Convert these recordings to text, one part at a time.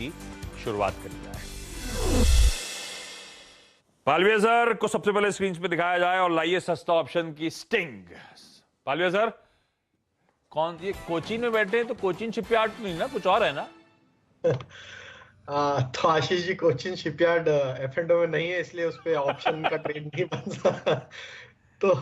की शुरुआत करी जाए। पालविया सर को सबसे पहले स्क्रीन पे दिखाया जाए और लाइए सस्ता ऑप्शन की स्टिंग। पालविया सर, कौन ये कोचीन में बैठे हैं तो कोचीन शिपयार्ड नहीं ना, कुछ और है ना? तो आशीष जी, कोचिन शिपयार्ड एफ में नहीं है, इसलिए उस पे ऑप्शन का ट्रेड नहीं बनता। तो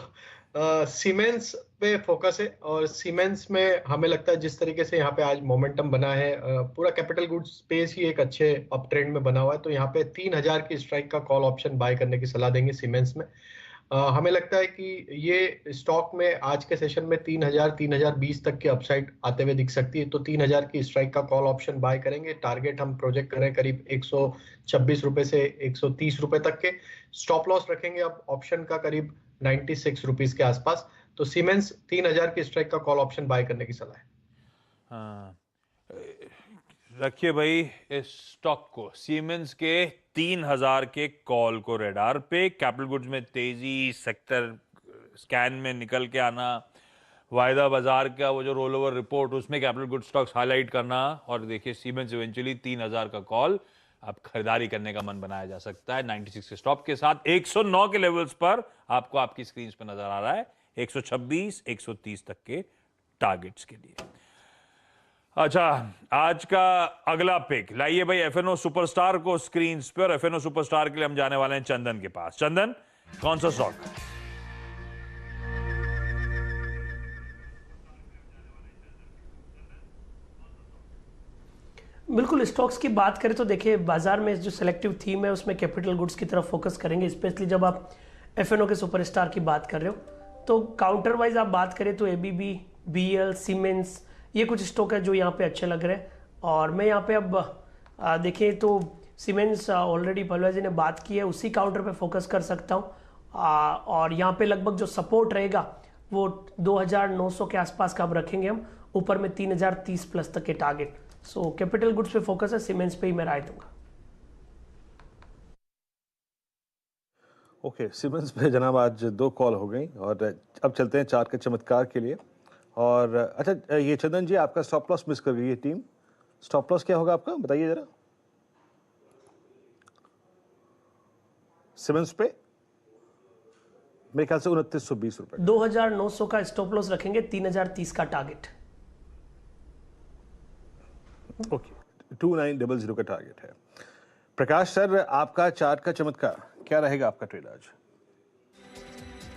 सीमेंस पे फोकस है, और सीमेंस में हमें लगता है जिस तरीके से यहाँ पे आज मोमेंटम बना है, पूरा कैपिटल गुड्स स्पेस ही एक अच्छे अप ट्रेंड में बना हुआ है। तो यहाँ पे 3000 की स्ट्राइक का कॉल ऑप्शन बाय करने की सलाह देंगे सीमेंस में। हमें लगता है कि ये स्टॉक में आज के सेशन में 3000 3020 तक की अपसाइड आते हुए दिख सकती है। तो 3000 की स्ट्राइक का कॉल ऑप्शन बाय करेंगे। टारगेट हम प्रोजेक्ट करें करीब 126 रुपए से 130 रुपए तक के। स्टॉप लॉस रखेंगे अब ऑप्शन का करीब 96 रुपीज के आसपास। तो सीमेंस 3000 की स्ट्राइक का कॉल ऑप्शन बाय करने की सलाह है। हाँ, रखिए भाई इस स्टॉक को, सीमेंस के 3000 के कॉल को रेडार पे। कैपिटल गुड्स में तेजी, सेक्टर स्कैन में निकल के आना, वायदा बाजार का वो जो रोल ओवर रिपोर्ट उसमें कैपिटल गुड स्टॉक्स हाईलाइट करना, और देखिए सीमेंस इवेंचुअली 3000 का कॉल अब खरीदारी करने का मन बनाया जा सकता है 96 के स्टॉप के साथ। 109 के लेवल्स पर आपको आपकी स्क्रीन पर नजर आ रहा है 126 130 तक के टारगेट्स के लिए। अच्छा, आज का अगला पिक लाइए भाई एफएनओ सुपरस्टार को स्क्रीन पर। एफएनओ सुपरस्टार के लिए हम जाने वाले हैं चंदन के पास। चंदन, कौन सा स्टॉक? बिल्कुल, स्टॉक्स की बात करें तो देखिए बाजार में जो सेलेक्टिव थीम है उसमें कैपिटल गुड्स की तरफ फोकस करेंगे, स्पेशली जब आप एफएनओ के सुपरस्टार की बात कर रहे हो। तो काउंटर वाइज आप बात करें तो एबीबी, बीएल, सीमेंस, ये कुछ स्टॉक है जो यहाँ पे अच्छे लग रहे हैं। और मैं यहाँ पे अब देखें तो सीमेंस ऑलरेडी पलवा जी ने बात की है, उसी काउंटर पे फोकस कर सकता हूँ। और यहाँ पे लगभग जो सपोर्ट रहेगा वो 2900 के आसपास का अब रखेंगे हम, ऊपर में 3030 प्लस तक के टारगेट। सो कैपिटल गुड्स पे फोकस है, सीमेंस पे ही मैं राय दूंगा। ओके, सीमेंस पे जनाब आज 2 कॉल हो गई, और अब चलते हैं चार्ट के चमत्कार के लिए। और अच्छा, ये चंदन जी आपका स्टॉप लॉस मिस कर गई है टीम। स्टॉप लॉस क्या होगा आपका, बताइए जरा। सीमेंस पे मेरे ख्याल से 2920 रुपए। 2900 का स्टॉप लॉस रखेंगे, 3030 का टारगेट। ओके, 2900 का टारगेट है। प्रकाश सर, आपका चार्ट का चमत्कार क्या रहेगा आपका ट्रेड आज?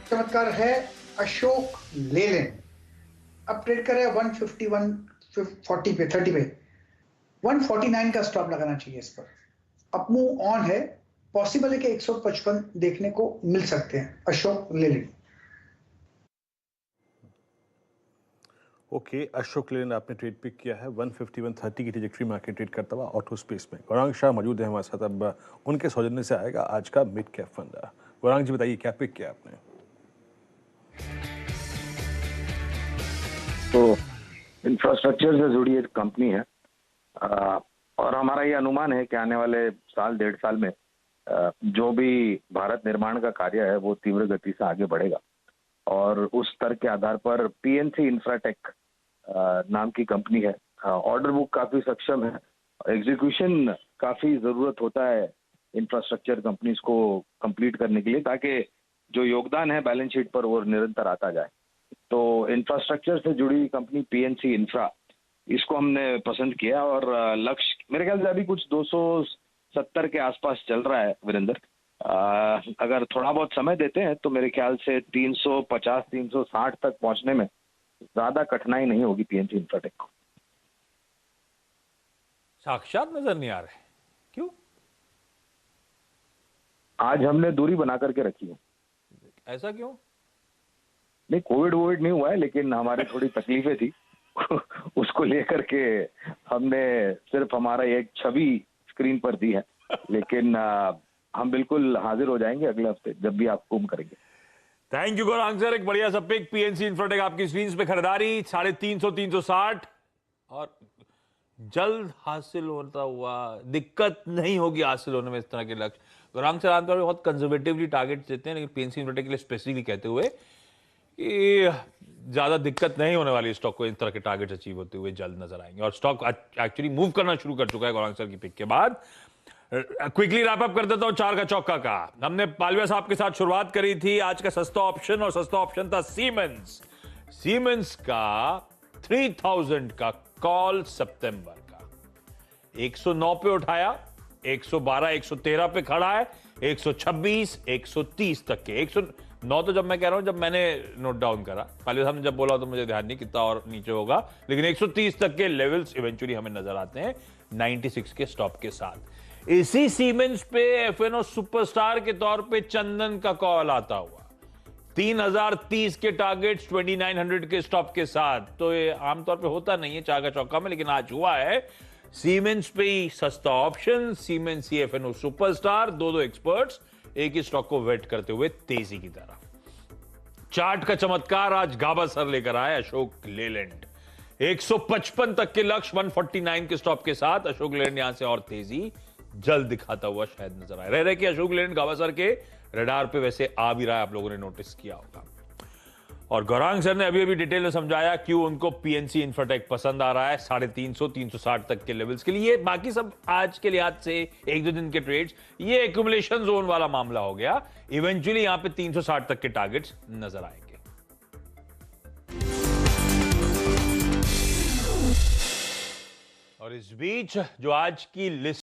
चमत्कार है अशोक लेलैंड। अब ट्रेड कर रहे हैं 151 40 पे 30 पे 149 का स्टॉप लगाना चाहिए इस पर। अप मूव ऑन है, पॉसिबल है कि 155 देखने को मिल सकते हैं अशोक लेलैंड। ओके, अशोक लेलैंड आपने ट्रेड पिक किया है 151.30 की ट्रेजेक्टरी मार्केट ट्रेड करता हुआ ऑटो स्पेस में। गौरांग शाह मौजूद है हमारे साथ, अब उनके सौजन्य से आएगा आज का मिड कैप फंड। गौरांग जी बताइए क्या पिक किया आपने? तो इंफ्रास्ट्रक्चर से जुड़ी एक कंपनी है, और हमारा ये अनुमान है कि आने वाले साल 1.5 साल में जो भी भारत निर्माण का कार्य है वो तीव्र गति से आगे बढ़ेगा। और उस स्तर के आधार पर पीएनसी इंफ्राटेक नाम की कंपनी है। ऑर्डर बुक काफी सक्षम है, एग्जीक्यूशन काफी जरूरत होता है इंफ्रास्ट्रक्चर कंपनीज को कंप्लीट करने के लिए, ताकि जो योगदान है बैलेंस शीट पर वो निरंतर आता जाए। तो इंफ्रास्ट्रक्चर से जुड़ी कंपनी पीएनसी इंफ्रा, इसको हमने पसंद किया, और लक्ष्य मेरे ख्याल से अभी कुछ 270 के आसपास चल रहा है वीरेंद्र। अगर थोड़ा बहुत समय देते हैं तो मेरे ख्याल से 350 360 तक पहुंचने में ज्यादा कठिनाई नहीं होगी पीएनसी इंफ्राटेक को। साक्षात नजर नहीं आ रहे, क्यों? आज हमने दूरी बना करके रखी है। ऐसा क्यों? नहीं, कोविड नहीं हुआ है, लेकिन हमारी थोड़ी तकलीफें थी उसको लेकर के हमने सिर्फ हमारा एक छवि स्क्रीन पर दी है। लेकिन हम बिल्कुल हाजिर हो जाएंगे अगले हफ्ते जब भी आप हुक्म करेंगे। थैंक यू गौरांग सर, एक बढ़िया सा पिक। पीएनसी इंफ्राटेक आपकी स्क्रीन पे खरीदारी 350 360 और जल्द हासिल होता हुआ, दिक्कत नहीं होगी हासिल होने में इस तरह के लक्ष्य। गौरांग सर आमतौर पर बहुत कंजर्वेटिवली टारगेट देते हैं, लेकिन पीएनसी इंफ्राटेक के लिए स्पेसिफिकली कहते हुए कि ज्यादा दिक्कत नहीं होने वाली स्टॉक को, इन तरह के टारगेट अचीव होते हुए जल्द नजर आएंगे और स्टॉक एक्चुअली मूव करना शुरू कर चुका है गौरांग सर की पिक के बाद। क्विकली रैप अप कर देता हूं चार का चौका का। हमने पालविया साहब के साथ शुरुआत करी थी आज का सस्ता ऑप्शन, और सस्ता ऑप्शन था सीमेंस। सीमेंस का 3000 का कॉल सितंबर का 109 पे उठाया, 112 113 पे खड़ा है, 126 130 तक के। 109 तो जब मैं कह रहा हूं जब मैंने नोट डाउन करा, पालविया साहब ने जब बोला तो मुझे ध्यान नहीं कितना और नीचे होगा, लेकिन 130 तक के लेवल्स इवेंचुअली हमें नजर आते हैं 96 के स्टॉप के साथ। इसी सीमेंस पे एफएनओ सुपरस्टार के तौर पे चंदन का कॉल आता हुआ 3030 के टारगेट्स 2900 के स्टॉप के साथ। तो ये आमतौर पे होता नहीं है चार का चौका में, लेकिन आज हुआ है। सीमेंस पे ही सस्ता ऑप्शन, सीमेंस ही एफएनओ सुपरस्टार, दो एक्सपर्ट्स एक ही स्टॉक को वेट करते हुए तेजी की तरफ। चार्ट का चमत्कार आज गाबा सर लेकर आए, अशोक लेलैंड 155 तक के लक्ष्य 149 के स्टॉप के साथ। अशोक लेलैंड यहां से और तेजी जल्द दिखाता हुआ शायद नजर आए। रह रहे कि अशोक लेलैंड गाबा सर के रडार पे वैसे आ भी रहा है, आप लोगों ने नोटिस किया होगा। और गौरांग सर ने अभी अभी डिटेल में समझाया क्यों उनको पीएनसी इंफ्राटेक पसंद आ रहा है 350 360 तक के लेवल्स के लिए। बाकी सब आज के लिहाज से एक दो दिन के ट्रेड्स, ये एक्यूमुलेशन जोन वाला मामला हो गया। इवेंचुअली यहां पे 360 तक के टारगेट्स नजर आएंगे। और इस बीच जो आज की लिस्ट